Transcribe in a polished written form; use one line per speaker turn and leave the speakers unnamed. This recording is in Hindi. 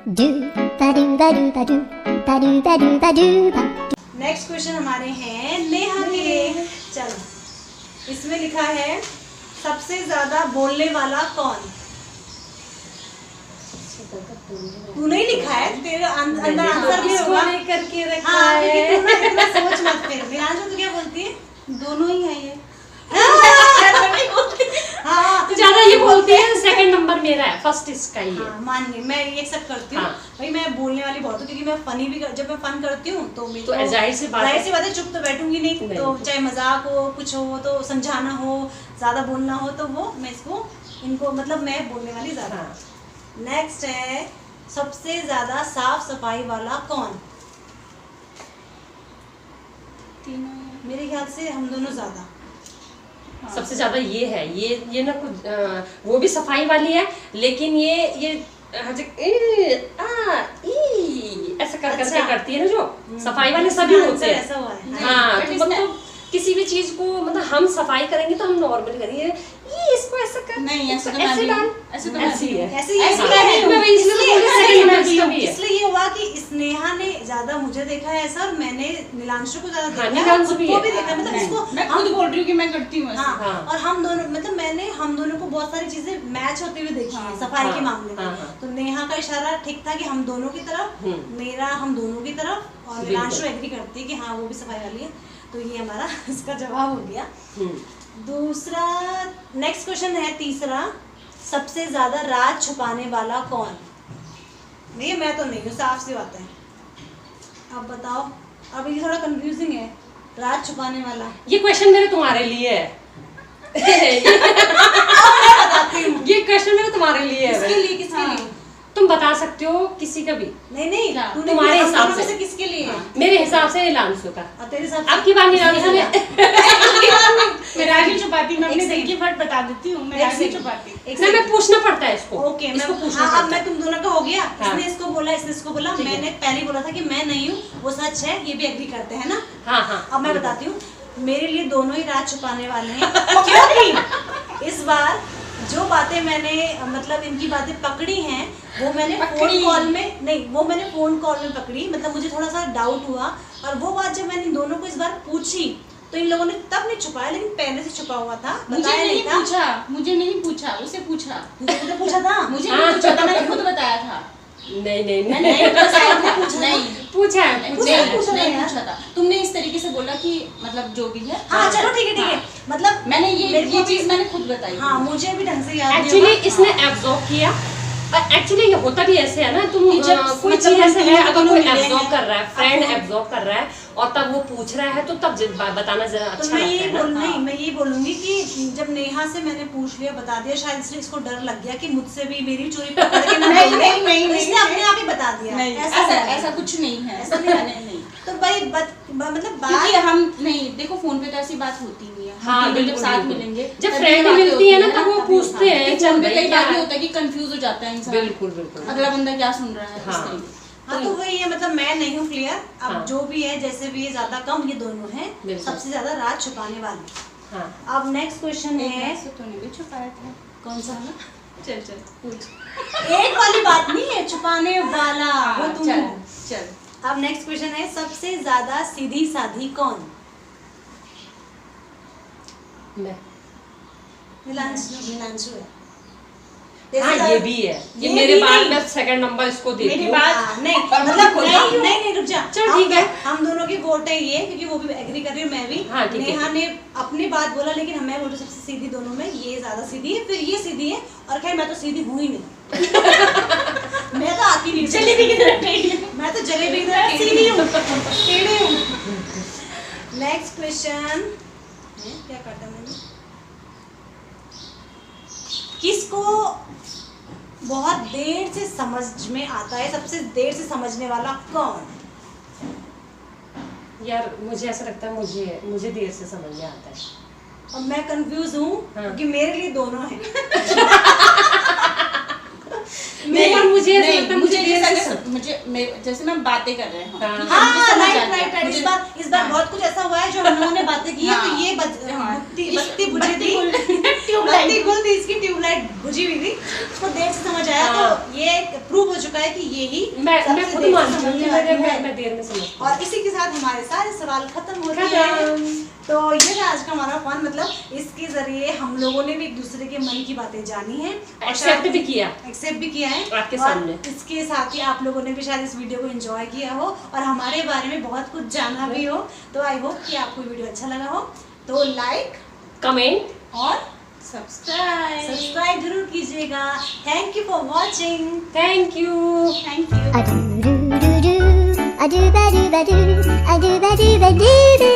नेक्स्ट क्वेश्चन हमारे हैं नेहा के। चलो, इसमें लिखा है सबसे ज्यादा बोलने वाला कौन। तू नहीं लिखा है, तेरे अंदर आंसर भी होगा
करके रखा
हाँ,
है।
लेकिन तू इतना सोच मत फिर। विरांशु तू क्या बोलती है?
दोनों ही है ये।
हाँ
तो ज्यादा ये बोलती है, सेकंड नंबर मेरा है, फर्स्ट इसका ही है।
हाँ, मान ली, मैं ये एक्सेप्ट करती हूँ।
हाँ।
भाई मैं बोलने वाली बहुत हूँ, क्योंकि मैं फनी भी जब मैं फन करती हूँ तो मेरे
तो
को
जाहिर सी बात
है चुप तो बैठूंगी नहीं। तो चाहे मजाक हो, कुछ हो, तो समझाना हो, ज्यादा बोलना हो, तो वो मैं इनको मतलब मैं बोलने वाली ज्यादा। नेक्स्ट है सबसे ज्यादा साफ सफाई वाला कौन।
तीनों
मेरे ख्याल से हम दोनों ज्यादा।
सबसे ज्यादा ये है, ये ना कुछ वो भी सफाई वाली है, लेकिन ये ऐसा करके करती है ना, जो सफाई वाले सभी होते हैं।
ऐसा हुआ है।
हाँ, तो मतलब किसी भी चीज को मतलब हम सफाई करेंगे तो हम नॉर्मल करेंगे, ये इसको ऐसा कर
नहीं, ऐसे तो
ऐसे डाल,
ऐसे तो
ऐसी है,
ऐसे
ऐसे
इसलिए
मैं
है।
नहीं हूँ।
इसलिए ये हुआ कि स्नेहा ने ज्यादा मुझे देखा है ऐसा, और मैंने नीलांशु को ज्यादा देखा है,
नीलांशु
खुद
भी
को
है।
भी देखा है। मतलब इसको
मैं खुद बोल रही हूँ कि मैं करती हूँ ऐसे।
हाँ,
हाँ।
और हम दोनों मतलब मैंने हम दोनों को बहुत सारी चीजें मैच होते हुए देखी है सफाई के मामले में। तो नेहा का इशारा ठीक था कि हम दोनों की तरफ, मेरा हम दोनों की तरफ, और नीलांशु एग्री करती है कि हाँ वो भी सफाई वाली है। तो ये हमारा इसका जवाब हो गया। दूसरा, नेक्स्ट क्वेश्चन है तीसरा, सबसे ज्यादा राज छुपाने वाला कौन। नहीं, मैं तो नहीं हूँ, साफ सी बात है। अब बताओ, अब ये थोड़ा कंफ्यूजिंग है, राज छुपाने वाला।
ये क्वेश्चन मेरे तुम्हारे लिए है। ये क्वेश्चन मेरे तुम्हारे लिए है।
किसके लिए? किसके लिए?
तुम बता सकते हो किसी का भी।
नहीं, तूने
तुम्हारे
हम
हिसाब
दोनों
से।
किसके लिए?
मेरे हिसाब से नीलांशु का।
और तेरे हिसाब से?
अब की बार नीलांशु ने
मैं राज नहीं छुपाती, मैं अपने दिल की बात बता देती हूँ, मैं राज नहीं छुपाती।
मैं पूछना पड़ता है इसको।
ओके,
इसको पूछना
हाँ, अब
पड़ता
मैं तुम दोनों का हो गया।
हाँ।
इसने इसको बोला, इसने इसको बोला, मैंने पहले बोला था कि मैं नहीं हूँ, वो सच है, ये भी एग्री करते हैं ना।
हाँ हाँ।
अब मैं बताती हूँ, मेरे लिए दोनों ही राज छुपाने वाले हैं, क्योंकि इस बार जो बातें मैंने मतलब इनकी बातें पकड़ी हैं, वो मैंने फोन कॉल में नहीं, वो मैंने फोन कॉल में पकड़ी। मतलब मुझे थोड़ा सा डाउट हुआ, और वो बात जब मैंने इन दोनों को इस बार पूछी तो इन लोगों ने तब नहीं छुपाया, लेकिन पहले से छुपा हुआ था।
मुझे नहीं पूछा, मुझे नहीं पूछा, उसे पूछा।
मुझे पूछा था,
मुझे नहीं पूछा था, मैंने खुद बताया था।
नहीं
पूछा
है।
नहीं पूछा था। तुमने इस तरीके से बोला कि मतलब जो भी है।
हाँ चलो ठीक है। मतलब
मैंने ये चीज मैंने खुद बताई।
हाँ, मुझे भी ढंग से याद नहीं
एक्चुअली
होगा।
इसने एब्जॉर्ब किया। एक्चुअली ये होता भी ऐसे है ना, तुम कोई चीज ऐसे है, अगर कोई एब्जॉर्ब कर रहा है, फ्रेंड एब्जॉर्ब कर रहा है, और तब वो पूछ रहा है, तो तब बताना जरा अच्छा लगता है ना।
मैं ये बोलूंगी कि जब नेहा से मैंने पूछ लिया, बता दिया, शायद इसलिए इसको डर लग गया कि मुझसे भी मेरी चोरी पकड़ के ना बोले। इसने अपने आप ही बता दिया।
ऐसा कुछ नहीं है, ऐसा नहीं।
तो भाई मतलब
क्योंकि हम नहीं, देखो फोन पे तो ऐसी बात होती नहीं है।
हाँ,
जब साथ मिलेंगे,
जब फ्रेंड मिलती है ना, तब वो पूछते हैं, चल भाई
कई बार होता है कि कंफ्यूज हो जाता है इंसान।
बिल्कुल
अगला बंदा क्या सुन रहा है।
हाँ, तो वही है, मतलब मैं नहीं हूँ क्लियर। अब जो भी है, जैसे भी है, ज्यादा कम ये दोनों हैं सबसे ज्यादा राज छुपाने वाले। अब नेक्स्ट क्वेश्चन है,
तूने भी छुपाया था।
कौन सा है?
चल पूछ।
एक वाली बात नहीं है, छुपाने वाला वो तुम।
चल
अब नेक्स्ट क्वेश्चन है, सबसे ज्यादा सीधी साधी कौन।
मैं।
नीलांशु है।
हाँ, ये भी है। ये मेरे बाद में सेकंड नंबर इसको देती हूँ।
नहीं, मतलब नहीं, रुक जा।
चल ठीक है,
हम दोनों की वोट है ये, क्योंकि वो भी एग्री कर रही है, मैं भी।
हाँ, ठीक है।
नेहा ने अपनी बात बोला, लेकिन मैं बोलूँ सबसे सीधी दोनों में, ये ज्यादा सीधी है, फिर ये सीधी है, और खैर मैं तो सीधी हूँ ही नहीं। मैं तो आती नहीं,
जलेबी की तरह
मैं तो जलेबी की तरह टेढ़ी हूँ। नेक्स्ट क्वेश्चन, क्या काटा मैंने? किसको बहुत देर से समझ में आता है, सबसे देर से समझने वाला कौन।
यार मुझे ऐसा लगता है, मुझे देर से समझ में आता है।
अब मैं कंफ्यूज हूँ, क्योंकि मेरे लिए दोनों हैं।
मुझे
जैसे मैं बातें कर रहे हैं
हाँ राइट। इस बार बहुत कुछ ऐसा हुआ है जो हम लोगों ने बातें की है। तो ये बत्ती बुझी थी, बत्ती गुल थी, इसकी ट्यूबलाइट बुझी हुई थी, उसको देर से समझ आया। तो ये प्रूव हो चुका है कि ये ही
मैं खुद मानती हूँ कि मैं देर में समझती हूँ।
और इसी के साथ हमारे सारे सवाल खत्म होते हैं। तो ये था आज का हमारा फन, मतलब इसके जरिए हम लोगों ने भी एक दूसरे के मन की बातें जानी है,
एक्सेप्ट भी किया
है
आपके सामने।
इसके साथ ही आप लोगों ने भी शायद इस वीडियो को एंजॉय किया हो और हमारे बारे में बहुत कुछ जाना भी हो। तो आई होप कि आपको वीडियो अच्छा लगा हो। तो लाइक, कमेंट और सब्सक्राइब जरूर कीजिएगा। Thank you for watching.
Thank you.
I do ba do ba do, I do ba do ba do, I do ba do ba do.